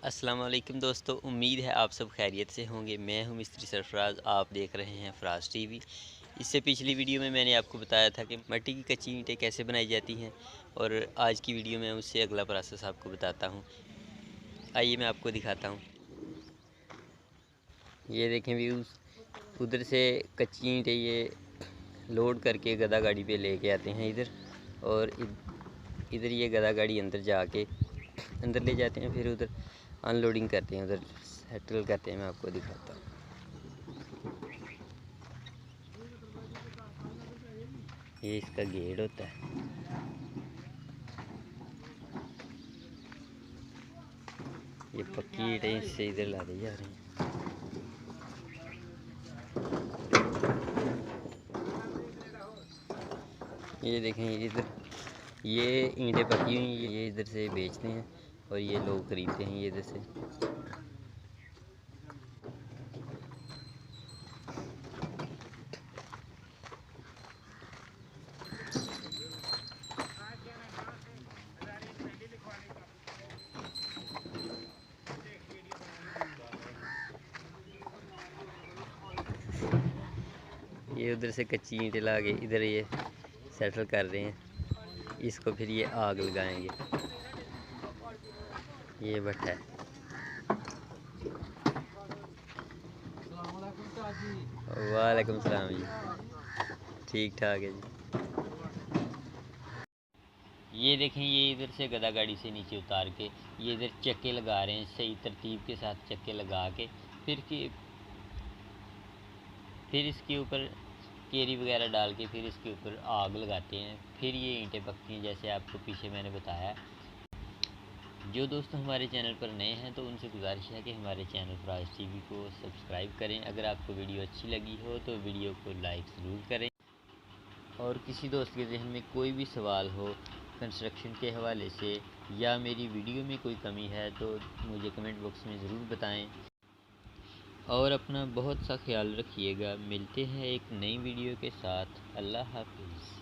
अस्सलाम वालेकुम दोस्तों, उम्मीद है आप सब खैरियत से होंगे। मैं हूं मिस्त्री सरफराज, आप देख रहे हैं फराज टीवी। इससे पिछली वीडियो में मैंने आपको बताया था कि मट्टी की कच्ची ईंटें कैसे बनाई जाती हैं, और आज की वीडियो में उससे अगला प्रोसेस आपको बताता हूं। आइए मैं आपको दिखाता हूं। ये देखें व्यूज़, उधर से कच्ची ईंटें ये लोड करके गदा गाड़ी पे लेके आते हैं इधर, और इधर ये गदा गाड़ी अंदर जाके अंदर ले जाते हैं, फिर उधर अनलोडिंग करते हैं, उधर सेटल करते हैं। मैं आपको दिखाता हूँ। ये इसका गेट होता है। ये पक्की ईंटें इससे इधर ला दी जा रही हैं। ये देखें, ये इधर ये ईंटें पकी हुई हैं, ये इधर से बेचते हैं और ये लोग खरीदते हैं ये इधर से। ये उधर से कच्ची ईंटें ला के इधर ये सेटल कर रहे हैं। इसको फिर ये आग लगाएंगे। ये भट्टा है। वालेकुम सलाम जी। ठीक ठाक है जी। ये देखें, ये इधर से गदा गाड़ी से नीचे उतार के ये इधर चक्के लगा रहे हैं, सही तरतीब के साथ चक्के लगा के फिर इसके ऊपर केरी वगैरह डाल के फिर इसके ऊपर आग लगाते हैं। फिर ये ईंटें पकती हैं, जैसे आपको पीछे मैंने बताया। जो दोस्त हमारे चैनल पर नए हैं तो उनसे गुजारिश है कि हमारे चैनल फराज टीवी को सब्सक्राइब करें। अगर आपको वीडियो अच्छी लगी हो तो वीडियो को लाइक ज़रूर करें, और किसी दोस्त के जहन में कोई भी सवाल हो कंस्ट्रक्शन के हवाले से या मेरी वीडियो में कोई कमी है तो मुझे कमेंट बॉक्स में ज़रूर बताएं। और अपना बहुत सा ख्याल रखिएगा। मिलते हैं एक नई वीडियो के साथ। अल्लाह हाफिज़।